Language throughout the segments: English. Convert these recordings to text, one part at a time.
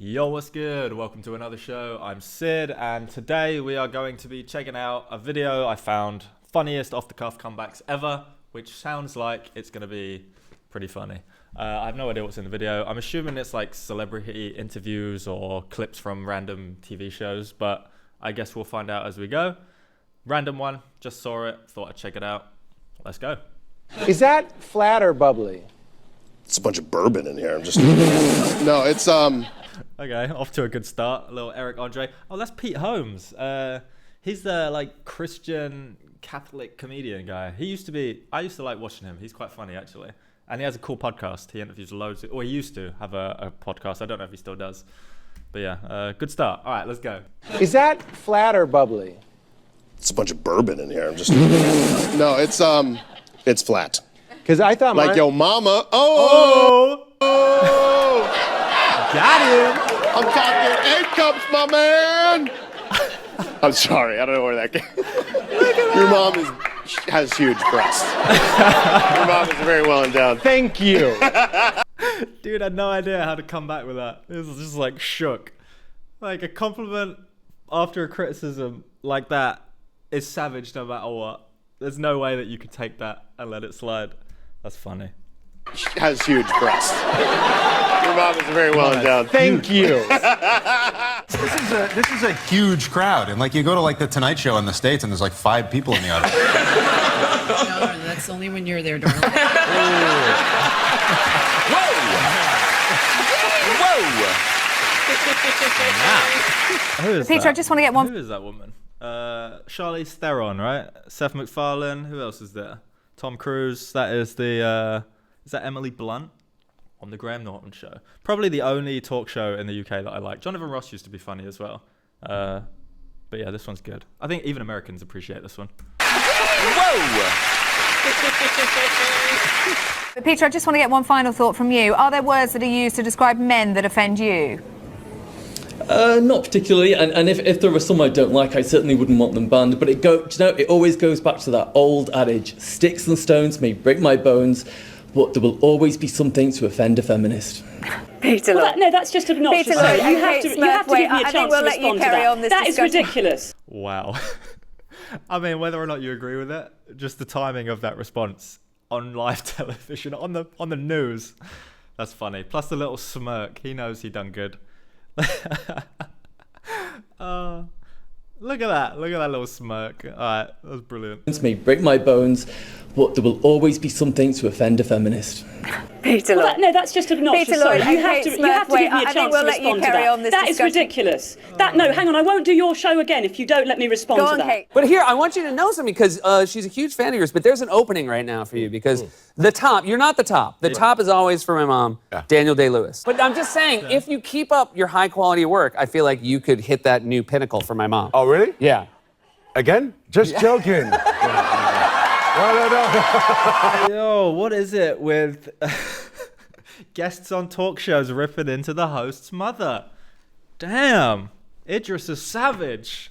Yo, what's good? Welcome to another show. I'm Sid, and today we are going to be checking out a video I found funniest off-the-cuff comebacks ever, which sounds like it's going to be pretty funny. I have no idea what's in the video. I'm assuming it's like celebrity interviews or clips from random TV shows, but I guess we'll find out as we go. Random one, just saw it, thought I'd check it out. Let's go. Is that flat or bubbly? It's a bunch of bourbon in here. I'm just no. It's Okay, off to a good start. A little Eric Andre. Oh, that's Pete Holmes. He's the like Christian Catholic comedian guy. I used to like watching him. He's quite funny actually, and he has a cool podcast. He interviews loads. Or he used to have a podcast. I don't know if he still does. But yeah, good start. All right, let's go. Is that flat or bubbly? it's a bunch of bourbon in here. I'm just no. It's flat. Because I thought Like yo, mama. Oh. Got him. I'm talking 8 cups, my man. I'm sorry. I don't know where that came. Your mom has huge breasts. Your mom is very well endowed. Thank you. Dude, I had no idea how to come back with that. It was just like shook. Like a compliment after a criticism like that is savage no matter what. There's no way that you could take that and let it slide. That's funny. Has huge breasts. Your mom is very well endowed. Thank you. This is a huge crowd, and like you go to like the Tonight Show in the States, and there's like 5 people in the audience. No, that's only when you're there, darling. Who is Peter, that? I just want to get one. Who is that woman? Charlize Theron, right? Seth MacFarlane. Who else is there? Tom Cruise. That is the. Is that Emily Blunt on the Graham Norton show? Probably the only talk show in the UK that I like. Jonathan Ross used to be funny as well. But yeah, this one's good. I think even Americans appreciate this one. But Peter, I just want to get one final thought from you. Are there words that are used to describe men that offend you? Not particularly, and if there are some I don't like, I certainly wouldn't want them banned. But it always goes back to that old adage: sticks and stones may break my bones, but there will always be something to offend a feminist. Peter, that's just obnoxious. Peter, Sorry, look, you have to give me a I think chance we'll to let you respond to carry that. on this That is discussion. ridiculous. Wow. I mean, whether or not you agree with it, just the timing of that response on live television, on the news, that's funny. Plus the little smirk. He knows he done good. Look at that little smirk. All right, that was brilliant. May break my bones, but there will always be something to offend a feminist. Peter, that's just obnoxious. Peter, Sorry, look, you have to give me a I think chance we'll to let you respond to carry that. on this That is discussion. ridiculous. No, hang on, I won't do your show again if you don't let me respond Go to on, that. Kate. But here, I want you to know something, because she's a huge fan of yours, but there's an opening right now for you, because the top, you're not the top. The top is always for my mom, Daniel Day-Lewis. But I'm just saying, if you keep up your high quality work, I feel like you could hit that new pinnacle for my mom. Oh, really? Yeah. Again? Just joking. No. Yo, what is it with guests on talk shows ripping into the host's mother? Damn, Idris is savage.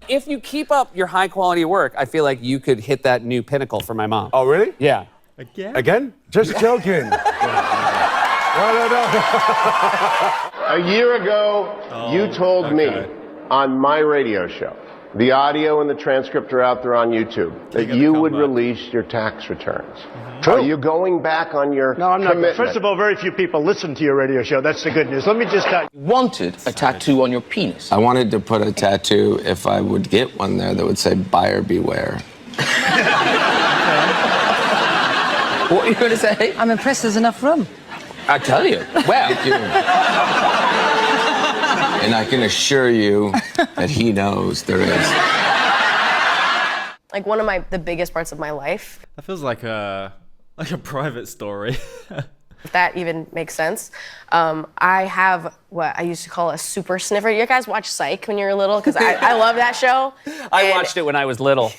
If you keep up your high quality work, I feel like you could hit that new pinnacle for my mom. Oh, really? Yeah. Again? Just joking. No. A year ago, you told me on my radio show, the audio and the transcript are out there on YouTube, that you would release your tax returns. Are you going back on your No, I'm not. commitment? First of all, very few people listen to your radio show. That's the good news. Let me just tell you. Wanted a tattoo on your penis. I wanted to put a tattoo, if I would get one there, that would say buyer beware. What are you going to say? I'm impressed there's enough room. I tell you. Well, And I can assure you that he knows there is. Like one of the biggest parts of my life, That feels like a private story. if that even makes sense. I have what I used to call a super sniffer. You guys watch Psych when you were little? Because I love that show. I watched it when I was little.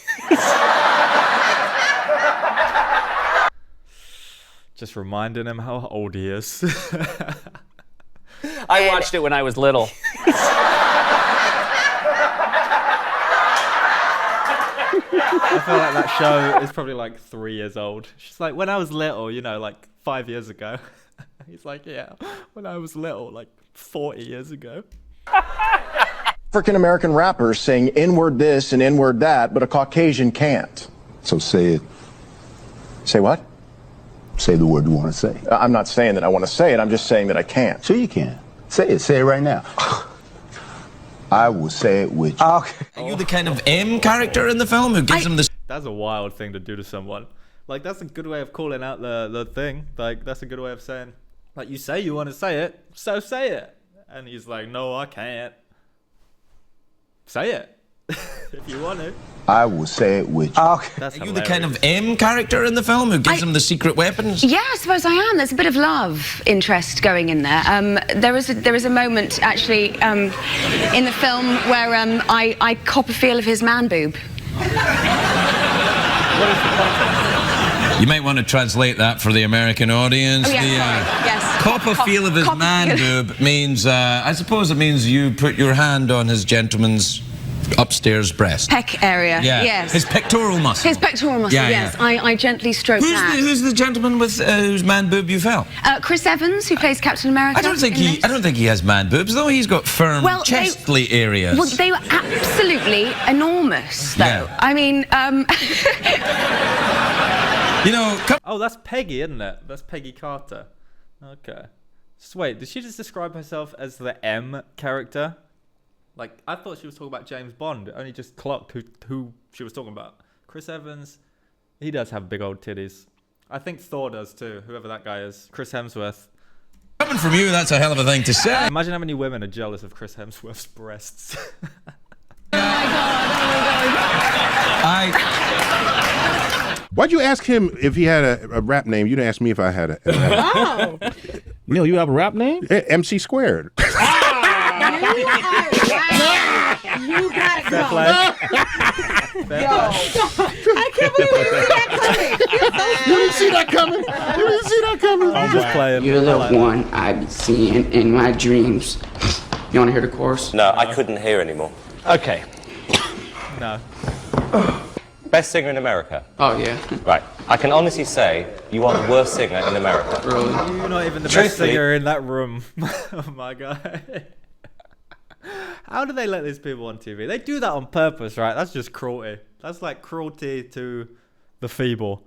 Just reminding him how old he is. I watched it when I was little. I feel like that show is probably like 3 years old. She's like, when I was little, like 5 years ago. He's like, yeah, when I was little, like 40 years ago. African American rappers sing N-word this and N-word that, but a Caucasian can't. So say it. Say what? Say the word you want to say. I'm not saying that I want to say it, I'm just saying that I can't. Sure you can. Say it. Say it right now. I will say it with you. Okay. Are you the kind of M character in the film who gives him the... That's a wild thing to do to someone. Like, that's a good way of calling out the thing. Like, that's a good way of saying, like, you say you want to say it, so say it. And he's like, no, I can't. Say it. If you want to. I will say it with you. Okay. Are you the kind of M character in the film who gives him the secret weapons? Yeah, I suppose I am. There's a bit of love interest going in there. There is a moment, actually, in the film where I cop a feel of his man boob. You might want to translate that for the American audience. Oh, yeah, yes. Cop a feel of his man boob means, I suppose it means you put your hand on his gentleman's upstairs breast. Peck area, yeah. Yes. His pectoral muscle. His pectoral muscle, yeah, yes. Yeah. I gently stroke that. Who's the gentleman with whose man boob you felt? Chris Evans, who plays Captain America. I don't think he has man boobs, though. He's got firm chestly areas. Well, they were absolutely enormous, though. Yeah. I mean, you know... Oh, that's Peggy, isn't it? That's Peggy Carter. Okay. So wait, did she just describe herself as the M character? Like, I thought she was talking about James Bond. It only just clocked who she was talking about. Chris Evans, he does have big old titties. I think Thor does too, whoever that guy is. Chris Hemsworth. Coming from you, that's a hell of a thing to say. Imagine how many women are jealous of Chris Hemsworth's breasts. Why'd you ask him if he had a rap name? You didn't ask me if I had a rap name. Oh. Neil, you have a rap name? MC Squared. You gotta go. Yo. I can't believe you didn't see that coming. You didn't see that coming. I'm just playing. You're the one I be seeing in my dreams. You want to hear the chorus? No, I couldn't hear anymore. Okay. No. Best singer in America. Oh, yeah. Right. I can honestly say you are the worst singer in America. Really? You're not even the best singer in that room. Oh my God. How do they let these people on TV? They do that on purpose, right? That's just cruelty. That's like cruelty to the feeble.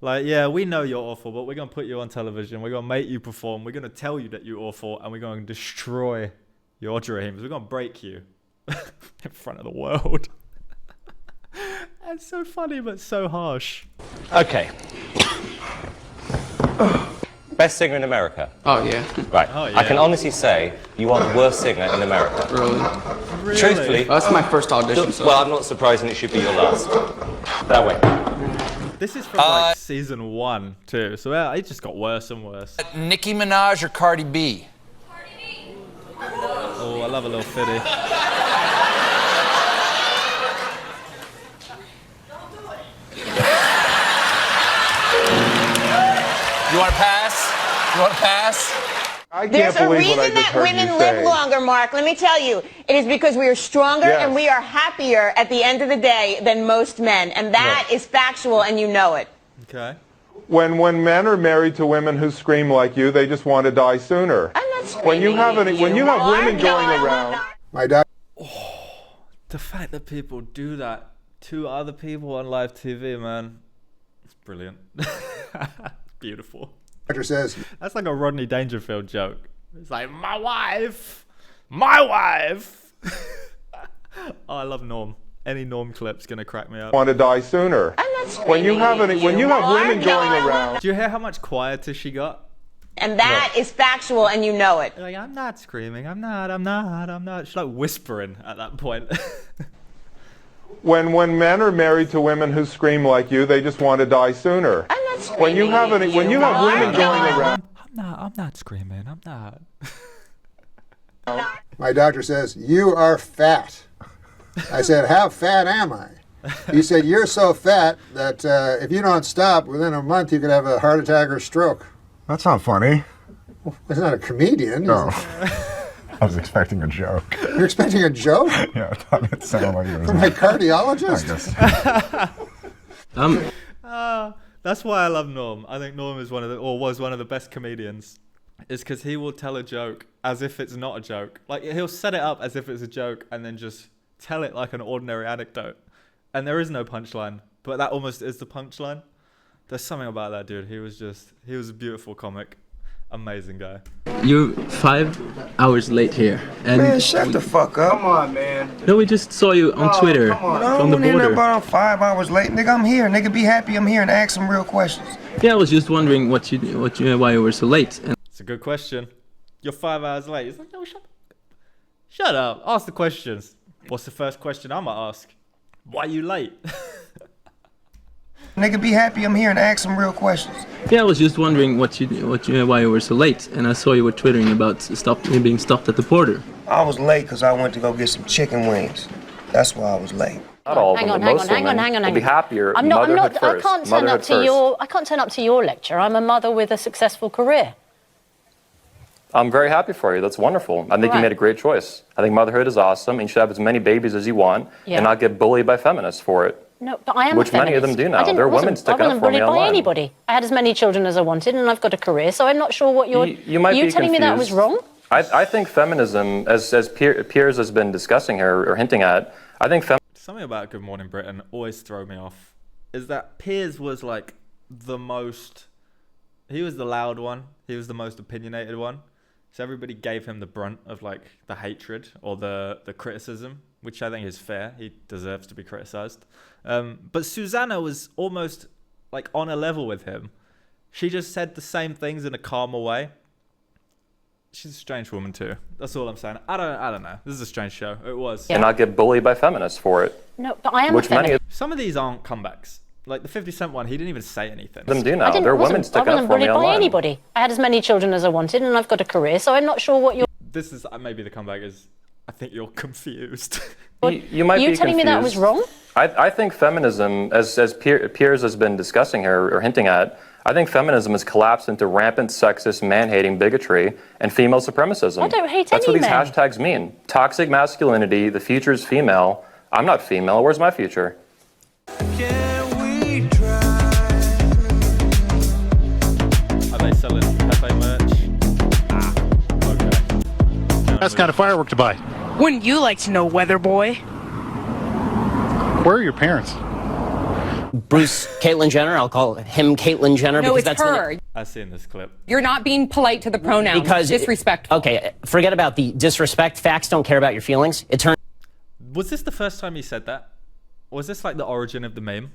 Like, yeah, we know you're awful, but we're going to put you on television. We're going to make you perform. We're going to tell you that you're awful, and we're going to destroy your dreams. We're going to break you in front of the world. That's so funny, but so harsh. Okay. Best singer in America. Oh, yeah. Right. Oh, yeah. I can honestly say you are the worst singer in America. Really? Truthfully. That's my first audition. So. Well, I'm not surprised, and it should be your last. That way. This is from like season 1 too, so it just got worse and worse. Nicki Minaj or Cardi B? Oh, I love a little fitty. You want to pass? You want to pass? I can't believe what I just heard you say. There's a reason that women live longer, Mark. Let me tell you. It is because we are stronger and we are happier at the end of the day than most men. And that is factual, and you know it. Okay. When men are married to women who scream like you, they just want to die sooner. I'm not screaming. When you have women going around. My dad. Oh, the fact that people do that to other people on live TV, man, it's brilliant. Beautiful. Doctor says that's like a Rodney Dangerfield joke. It's like my wife. Oh, I love Norm. Any Norm clip's gonna crack me up. Want to die sooner. I'm not screaming. When you have women going around. Do you hear how much quieter she got? And that is factual, and you know it. Like, I'm not screaming. I'm not. She's like whispering at that point. When men are married to women who scream like you, they just want to die sooner. I'm not screaming. When you have women going around. I'm not screaming. I'm not. My doctor says, you are fat. I said, how fat am I? He said, you're so fat that if you don't stop, within a month you could have a heart attack or stroke. That's not funny. Well, he's not a comedian. No. I was expecting a joke. You're expecting a joke? Yeah, I thought it sounded like it was. From my cardiologist? I guess. That's why I love Norm. I think Norm is was one of the best comedians is because he will tell a joke as if it's not a joke. Like, he'll set it up as if it's a joke and then just tell it like an ordinary anecdote. And there is no punchline, but that almost is the punchline. There's something about that dude. He was a beautiful comic. Amazing guy. You're 5 hours late here. And man, shut the fuck up. Come on, man. No, we just saw you on Twitter from the border. About I'm 5 hours late. Nigga, I'm here. Nigga, be happy I'm here and ask some real questions. Yeah, I was just wondering why you were so late. And it's a good question. You're 5 hours late. It's like, no, shut up. Ask the questions. What's the first question I'm gonna ask? Why are you late? Nigga, be happy I'm here and ask some real questions. Yeah, I was just wondering why you were so late, and I saw you were twittering about being stopped at the border. I was late because I went to go get some chicken wings. That's why I was late. Not all of them, but most women will be happier. Motherhood first. I can't turn up to your lecture. I'm a mother with a successful career. I'm very happy for you. That's wonderful. I think you made a great choice. I think motherhood is awesome, and you should have as many babies as you want, and not get bullied by feminists for it. No, but I am Which a feminist. many of them do now. There are women sticking up for me online. I wasn't bullied by anybody. I had as many children as I wanted, and I've got a career, so I'm not sure what you're... You might be telling confused. me that was wrong? I think feminism, as Piers has been discussing here, or hinting at, I think something about Good Morning Britain always throw me off, is that Piers was like the most... He was the loud one. He was the most opinionated one. So everybody gave him the brunt of like the hatred or the criticism, which I think is fair. He deserves to be criticized. But Susanna was almost like on a level with him. She just said the same things in a calmer way. She's a strange woman too. That's all I'm saying. I don't know. This is a strange show. It was. and not get bullied by feminists for it. No, but I am a feminist. Some of these aren't comebacks. Like the 50 Cent one, he didn't even say anything. Them do now. There are women sticking up for me online. I wasn't bullied by anybody. I had as many children as I wanted, and I've got a career, so I'm not sure what you're... This is maybe the comeback is, I think you're confused. You might be confused. telling me that was wrong? I think feminism, as Piers has been discussing here, or hinting at, I think feminism has collapsed into rampant sexist, man-hating bigotry and female supremacism. I don't hate That's any what these men. hashtags mean. Toxic masculinity, the future is female. I'm not female. Where's my future? Are they selling Pepe merch? Okay. That's kind of firework to buy. Wouldn't you like to know, Weather Boy? Where are your parents? Bruce Caitlyn Jenner. I'll call him Caitlyn Jenner No, because it's that's her. I've seen this clip. You're not being polite to the pronouns. Because disrespectful. Okay, forget about the disrespect. Facts don't care about your feelings. It turns. Was this the first time he said that? Or was this like the origin of the meme?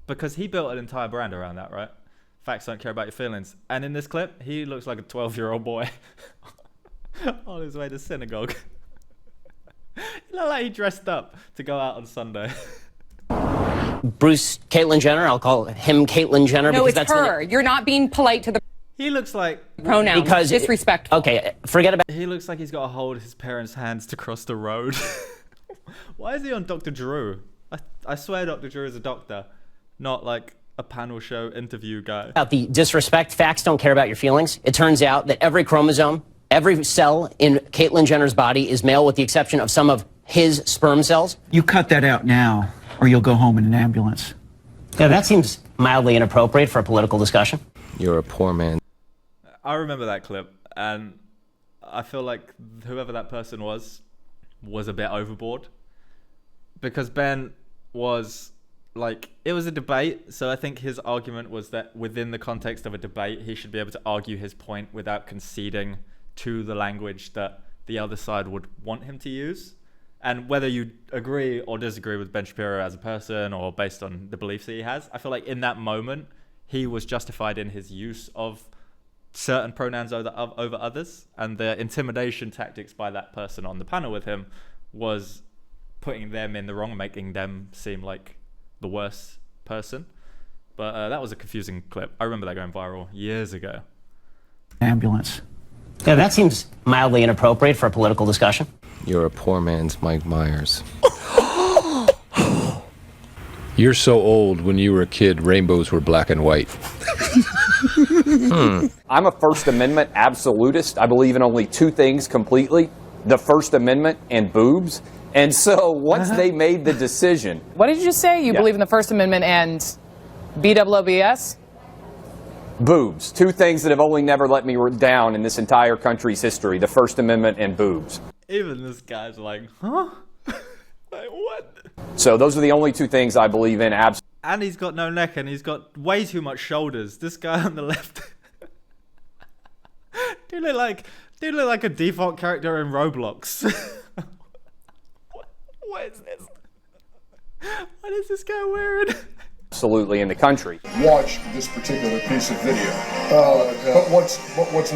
Because he built an entire brand around that, right? Facts don't care about your feelings. And in this clip, he looks like a 12-year-old boy on his way to synagogue. He looked like he dressed up to go out on Sunday. Bruce Caitlyn Jenner. I'll call him Caitlyn Jenner No, because it's that's her. You're not being polite to the He looks like pronouns. Because disrespectful. Okay, forget about. He looks like he's got to hold his parents' hands to cross the road. Why is he on Dr. Drew? I swear Dr. Drew is a doctor, not like a panel show interview guy. About the disrespect. Facts don't care about your feelings. It turns out that every chromosome, every cell in Caitlyn Jenner's body is male with the exception of some of his sperm cells. You cut that out now, or you'll go home in an ambulance. Yeah, that seems mildly inappropriate for a political discussion. You're a poor man. I remember that clip, and I feel like whoever that person was a bit overboard. Because Ben was like, it was a debate, so I think his argument was that within the context of a debate, he should be able to argue his point without conceding to the language that the other side would want him to use. And whether you agree or disagree with Ben Shapiro as a person or based on the beliefs that he has, I feel like in that moment, he was justified in his use of certain pronouns over others. And the intimidation tactics by that person on the panel with him was putting them in the wrong, making them seem like the worst person. But that was a confusing clip. I remember that going viral years ago. Ambulance. Yeah, that seems mildly inappropriate for a political discussion. You're a poor man's Mike Myers. You're so old. When you were a kid, rainbows were black and white. I'm a First Amendment absolutist. I believe in only two things completely: the First Amendment and boobs. And so once they made the decision... What did you just say? You believe in the First Amendment and BWBS? Boobs. Two things that have only never let me down in this entire country's history: the First Amendment and boobs. Even this guy's like, huh? Like, what? So those are the only two things I believe in. And he's got no neck and he's got way too much shoulders. This guy on the left. Dude look like a default character in Roblox. What is this? What is this guy wearing? Absolutely in the country. Watched this particular piece of video. But what's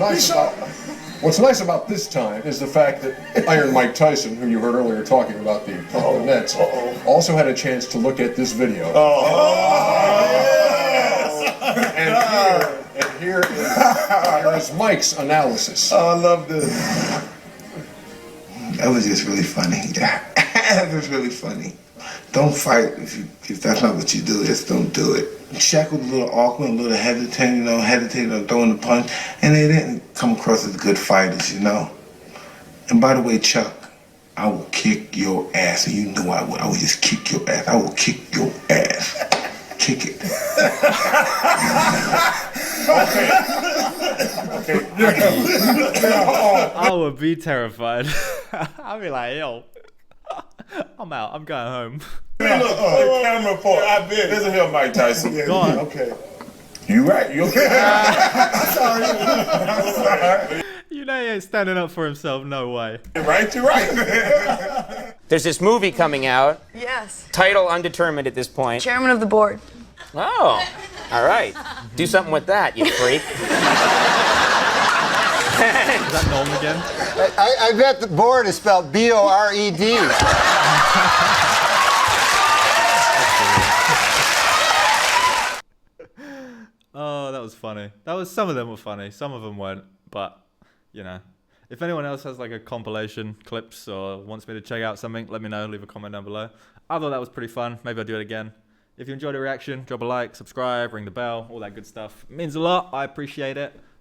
nice about this time is the fact that Iron Mike Tyson, who you heard earlier talking about the Nets, also had a chance to look at this video. And here is Mike's analysis. Oh, I love this. That was just really funny. That was really funny. Don't fight if that's not what you do. Just don't do it. Shaq was a little awkward, a little hesitant, hesitating on throwing the punch, and they didn't come across as good fighters, And by the way, Chuck, I will kick your ass, and you know I would. I would just kick your ass. I will kick your ass. Kick it. Okay. I would be terrified. I'd be like, yo, I'm out. I'm going home. Look, the camera for I bet. Listen here, Mike Tyson. Go on. Okay. You right. You okay? Sorry. You know he ain't standing up for himself. No way. You're right. You're right. There's this movie coming out. Yes. Title undetermined at this point. Chairman of the board. Oh, all right. Do something with that, you freak. Is that Norm again? I bet the board is spelled B-O-R-E-D. Oh, that was funny. Some of them were funny. Some of them weren't. But, if anyone else has like a compilation, clips, or wants me to check out something, let me know. Leave a comment down below. I thought that was pretty fun. Maybe I'll do it again. If you enjoyed the reaction, drop a like, subscribe, ring the bell, all that good stuff. It means a lot. I appreciate it.